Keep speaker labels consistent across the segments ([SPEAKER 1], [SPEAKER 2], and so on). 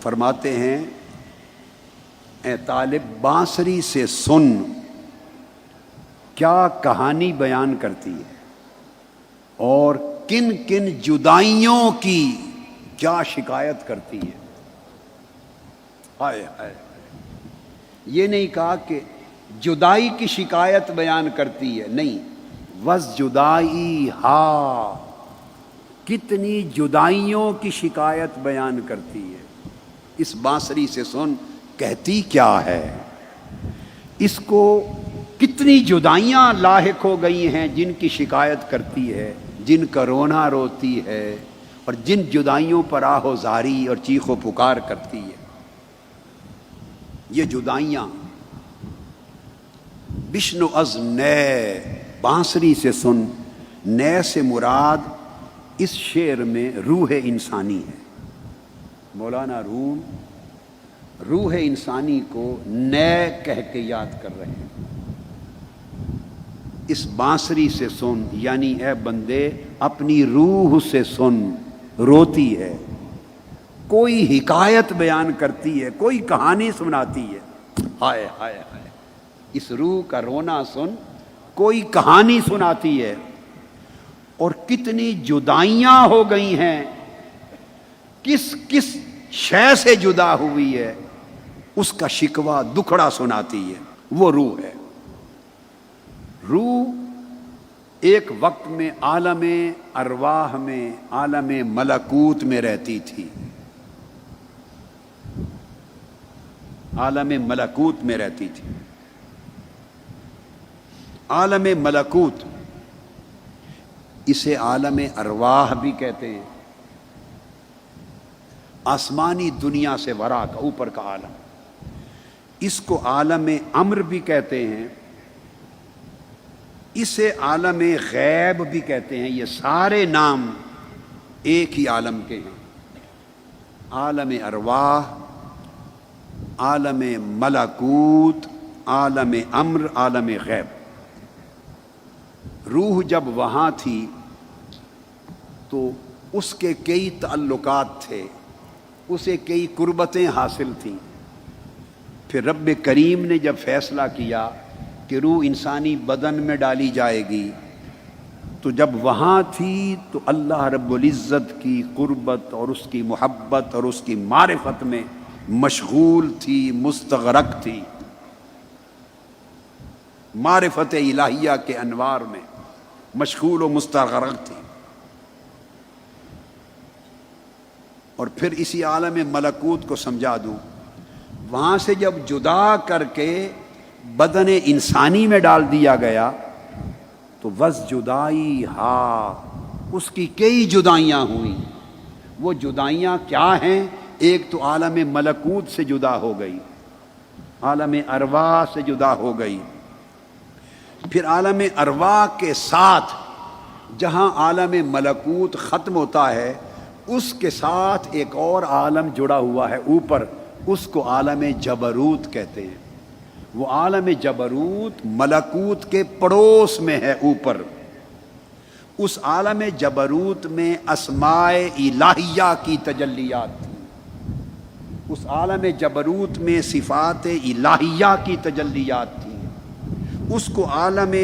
[SPEAKER 1] فرماتے ہیں اے طالب بانسری سے سن کیا کہانی بیان کرتی ہے اور کن کن جدائیوں کی کیا شکایت کرتی ہے۔ ہائے ہائے، یہ نہیں کہا کہ جدائی کی شکایت بیان کرتی ہے، نہیں، وز جدائی ہا، کتنی جدائیوں کی شکایت بیان کرتی ہے۔ اس بانسری سے سن کہتی کیا ہے، اس کو کتنی جدائیاں لاحق ہو گئی ہیں جن کی شکایت کرتی ہے، جن کا رونا روتی ہے اور جن جدائیوں پر آہ و زاری اور چیخ و پکار کرتی ہے۔ یہ جدائیاں بشنو از نئے، بانسری سے سن، نئے سے مراد اس شعر میں روح انسانی ہے۔ مولانا روم روح انسانی کو نئے کہہ کے یاد کر رہے ہیں۔ اس بانسری سے سن یعنی اے بندے اپنی روح سے سن، روتی ہے، کوئی حکایت بیان کرتی ہے، کوئی کہانی سناتی ہے۔ ہائے ہائے ہائے، اس روح کا رونا سن، کوئی کہانی سناتی ہے، اور کتنی جدائیاں ہو گئی ہیں، کس کس شے سے جدا ہوئی ہے، اس کا شکوہ دکھڑا سناتی ہے۔ وہ روح ہے۔ روح ایک وقت میں عالم ارواح میں، عالم ملکوت میں رہتی تھی، عالم ملکوت میں رہتی تھی۔ عالم ملکوت، اسے عالم ارواح بھی کہتے ہیں، آسمانی دنیا سے ورا کا، اوپر کا عالم۔ اس کو عالم امر بھی کہتے ہیں، اسے عالم غیب بھی کہتے ہیں۔ یہ سارے نام ایک ہی عالم کے ہیں، عالم ارواح، عالم ملکوت، عالم امر، عالم غیب۔ روح جب وہاں تھی تو اس کے کئی تعلقات تھے، اسے کئی قربتیں حاصل تھیں۔ پھر رب کریم نے جب فیصلہ کیا کہ روح انسانی بدن میں ڈالی جائے گی، تو جب وہاں تھی تو اللہ رب العزت کی قربت اور اس کی محبت اور اس کی معرفت میں مشغول تھی، مستغرق تھی، معرفت الہیہ کے انوار میں مشغول و مستغرق تھی۔ اور پھر اسی عالم ملکوت کو سمجھا دوں، وہاں سے جب جدا کر کے بدن انسانی میں ڈال دیا گیا تو وز جدائی ہا، اس کی کئی جدائیاں ہوئیں۔ وہ جدائیاں کیا ہیں؟ ایک تو عالم ملکوت سے جدا ہو گئی، عالم ارواح سے جدا ہو گئی، پھر عالم ارواح کے ساتھ جہاں عالم ملکوت ختم ہوتا ہے اس کے ساتھ ایک اور عالم جڑا ہوا ہے اوپر، اس کو عالم جبروت کہتے ہیں۔ وہ عالم جبروت ملکوت کے پڑوس میں ہے اوپر۔ اس عالم جبروت میں اسماء الہیہ کی تجلیات تھی، اس عالم جبروت میں صفات الہیہ کی تجلیات تھی، اس کو عالم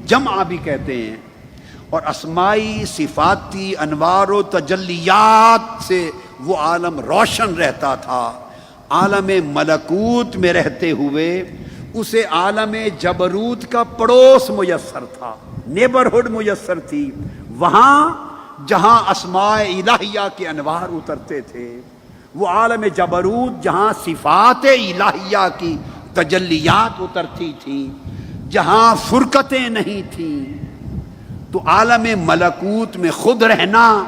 [SPEAKER 1] جمع بھی کہتے ہیں۔ اور اسمائی صفاتی انوار و تجلیات سے وہ عالم روشن رہتا تھا۔ عالم ملکوت میں رہتے ہوئے اسے عالم جبروت کا پڑوس میسر تھا، نیبرہڈ میسر تھی۔ وہاں جہاں اسماء الہیہ کے انوار اترتے تھے، وہ عالم جبروت جہاں صفات الہیہ کی تجلیات اترتی تھیں، جہاں فرقتیں نہیں تھیں، تو عالم ملکوت میں خود رہنا،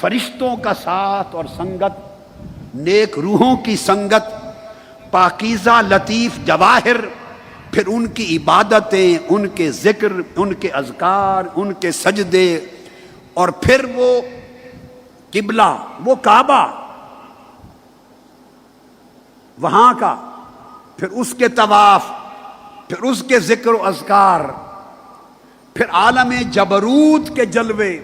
[SPEAKER 1] فرشتوں کا ساتھ اور سنگت، نیک روحوں کی سنگت، پاکیزہ لطیف جواہر، پھر ان کی عبادتیں، ان کے ذکر، ان کے اذکار، ان کے سجدے، اور پھر وہ قبلہ، وہ کعبہ وہاں کا، پھر اس کے طواف، پھر اس کے ذکر و اذکار، پھر عالم جبروت کے جلوے،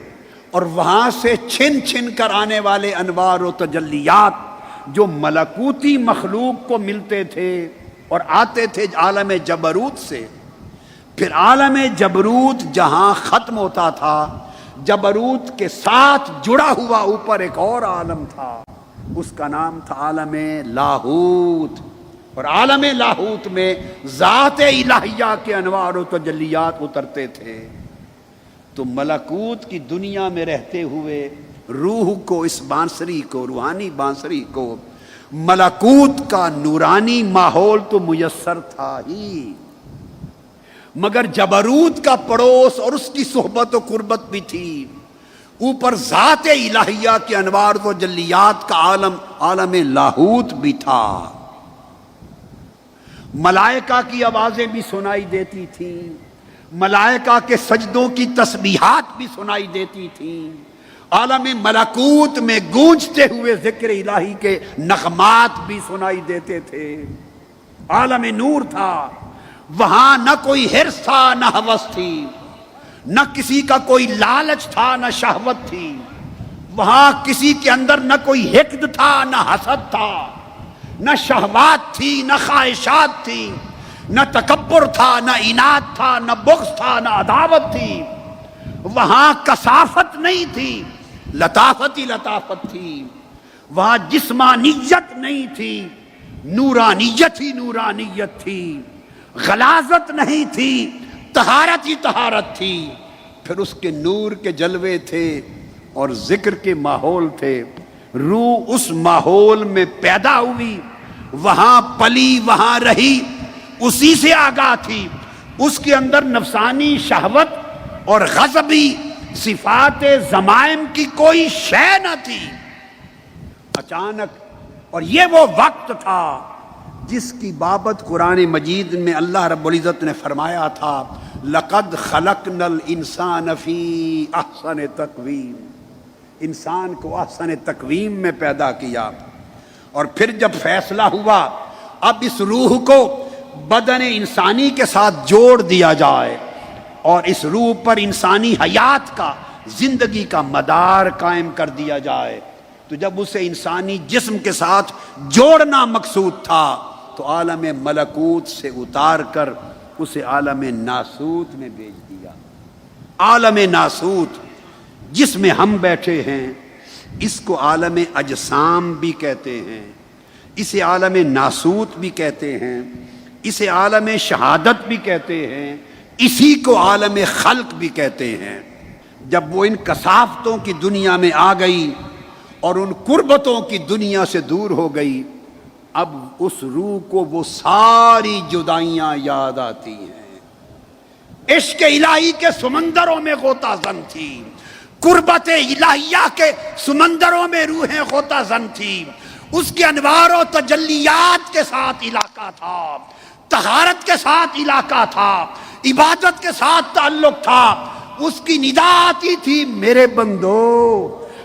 [SPEAKER 1] اور وہاں سے چھن چھن کر آنے والے انوار و تجلیات، جو ملکوتی مخلوق کو ملتے تھے اور آتے تھے عالم جبروت سے، پھر عالم جبروت جہاں ختم ہوتا تھا، جبروت کے ساتھ جڑا ہوا اوپر ایک اور عالم تھا، اس کا نام تھا عالم لاہوت، اور عالم لاہوت میں ذات الہیہ کے انوار و تجلیات اترتے تھے۔ تو ملکوت کی دنیا میں رہتے ہوئے روح کو، اس بانسری کو، روحانی بانسری کو، ملکوت کا نورانی ماحول تو میسر تھا ہی، مگر جبروت کا پڑوس اور اس کی صحبت و قربت بھی تھی، اوپر ذات الہیہ کے انوار و جلیات کا عالم، عالم لاہوت بھی تھا۔ ملائکہ کی آوازیں بھی سنائی دیتی تھیں، ملائکہ کے سجدوں کی تسبیحات بھی سنائی دیتی تھیں، عالم ملکوت میں گونجتے ہوئے ذکر الہی کے نغمات بھی سنائی دیتے تھے۔ عالم نور تھا، وہاں نہ کوئی حرص تھا، نہ ہوس تھی، نہ کسی کا کوئی لالچ تھا، نہ شہوت تھی، وہاں کسی کے اندر نہ کوئی حقد تھا، نہ حسد تھا، نہ شہوات تھی، نہ خواہشات تھی، نہ تکبر تھا، نہ عناد تھا، نہ بغض تھا، نہ عداوت تھی، وہاں کثافت نہیں تھی، لطافت ہی لطافت تھی، وہاں جسمانیت نہیں تھی، نورانیت ہی نورانیت تھی، غلاظت نہیں تھی، طہارت ہی طہارت تھی، پھر اس کے نور کے جلوے تھے اور ذکر کے ماحول تھے۔ روح اس ماحول میں پیدا ہوئی، وہاں پلی، وہاں رہی، اسی سے آگاہ تھی، اس کے اندر نفسانی شہوت اور غضبی صفات ضمائم کی کوئی شے نہ تھی۔ اچانک، اور یہ وہ وقت تھا جس کی بابت قرآن مجید میں اللہ رب العزت نے فرمایا تھا، لَقَدْ خَلَقْنَا الْإِنسَانَ فِي أَحْسَنِ تَقْوِيمٍ، انسان کو احسن تقویم میں پیدا کیا، اور پھر جب فیصلہ ہوا اب اس روح کو بدن انسانی کے ساتھ جوڑ دیا جائے اور اس روح پر انسانی حیات کا، زندگی کا مدار قائم کر دیا جائے، تو جب اسے انسانی جسم کے ساتھ جوڑنا مقصود تھا تو عالم ملکوت سے اتار کر اسے عالم ناسوت میں بھیج دیا۔ عالم ناسوت جس میں ہم بیٹھے ہیں، اس کو عالم اجسام بھی کہتے ہیں، اسے عالم ناسوت بھی کہتے ہیں، اسے عالم شہادت بھی کہتے ہیں، اسی کو عالم خلق بھی کہتے ہیں۔ جب وہ ان کثافتوں کی دنیا میں آ گئی اور ان قربتوں کی دنیا سے دور ہو گئی، اب اس روح کو وہ ساری جدائیاں یاد آتی ہیں۔ عشق الہی کے سمندروں میں غوطہ زن تھی، قربت الہیہ کے سمندروں میں روحیں غوطہ زن تھی، اس کے انوار و تجلیات کے ساتھ علاقہ تھا، طہارت کے ساتھ علاقہ تھا، عبادت کے ساتھ تعلق تھا، اس کی ندا آتی تھی، میرے بندو،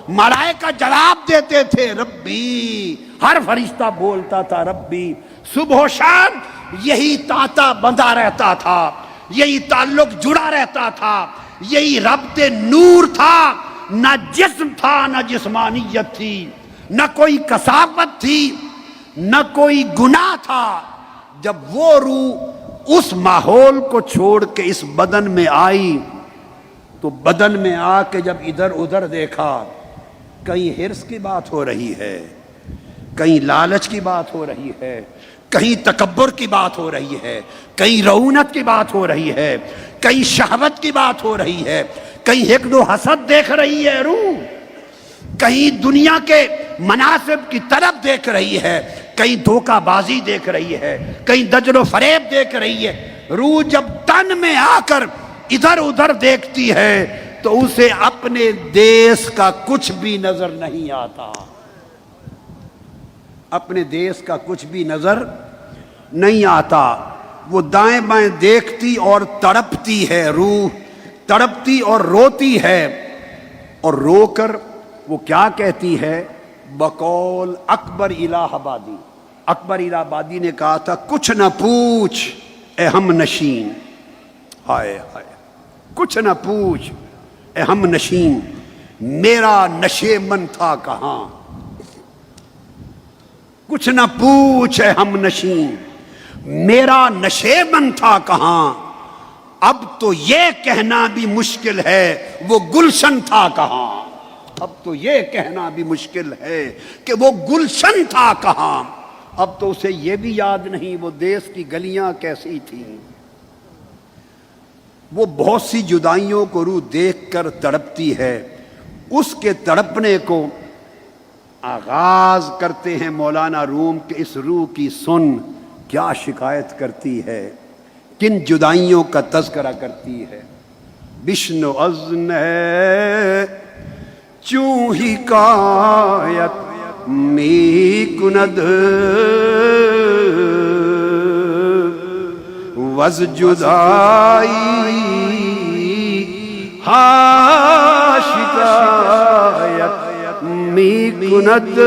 [SPEAKER 1] ملائکہ جواب دیتے تھے ربی، ہر فرشتہ بولتا تھا ربی، صبح و شام یہی تانتا بندھا رہتا تھا، یہی تعلق جڑا رہتا تھا، یہی ربط نور تھا، نہ جسم تھا، نہ جسمانیت تھی، نہ کوئی کثافت تھی، نہ کوئی گناہ تھا۔ جب وہ روح اس ماحول کو چھوڑ کے اس بدن میں آئی تو بدن میں آ کے جب ادھر ادھر دیکھا، کہیں حرص کی بات ہو رہی ہے، کہیں لالچ کی بات ہو رہی ہے، کہیں تکبر کی بات ہو رہی ہے، کہیں رعونت کی بات ہو رہی ہے، کہیں شہوت کی بات ہو رہی ہے، کہیں حقد و حسد دیکھ رہی ہے روح، کہیں دنیا کے مناصب کی طرف دیکھ رہی ہے، کہیں دھوکہ بازی دیکھ رہی ہے، کہیں دجل و فریب دیکھ رہی ہے۔ روح جب تن میں آ کر ادھر ادھر دیکھتی ہے تو اسے اپنے دیس کا کچھ بھی نظر نہیں آتا، اپنے دیس کا کچھ بھی نظر نہیں آتا۔ وہ دائیں بائیں دیکھتی اور تڑپتی ہے، روح تڑپتی اور روتی ہے، اور رو کر وہ کیا کہتی ہے؟ بقول اکبر الہ آبادی، اکبر الہ آبادی نے کہا تھا، کچھ نہ پوچھ اے ہم نشین، ہائے ہائے، کچھ نہ پوچھ اے ہم نشین، میرا نشے من تھا کہاں، کچھ نہ پوچھے ہم نشین، میرا نشیبن تھا کہاں، اب تو یہ کہنا بھی مشکل ہے وہ گلشن تھا کہاں، اب تو یہ کہنا بھی مشکل ہے کہ وہ گلشن تھا کہاں، اب تو اسے یہ بھی یاد نہیں وہ دیس کی گلیاں کیسی تھیں۔ وہ بہت سی جدائیوں کو روح دیکھ کر تڑپتی ہے، اس کے تڑپنے کو آغاز کرتے ہیں مولانا روم کہ اس روح کی سن کیا شکایت کرتی ہے، کن جدائیوں کا تذکرہ کرتی ہے۔ بشنو ازن ہے چوں ہی کایت می کند وز جدائی ہا شکایت می کند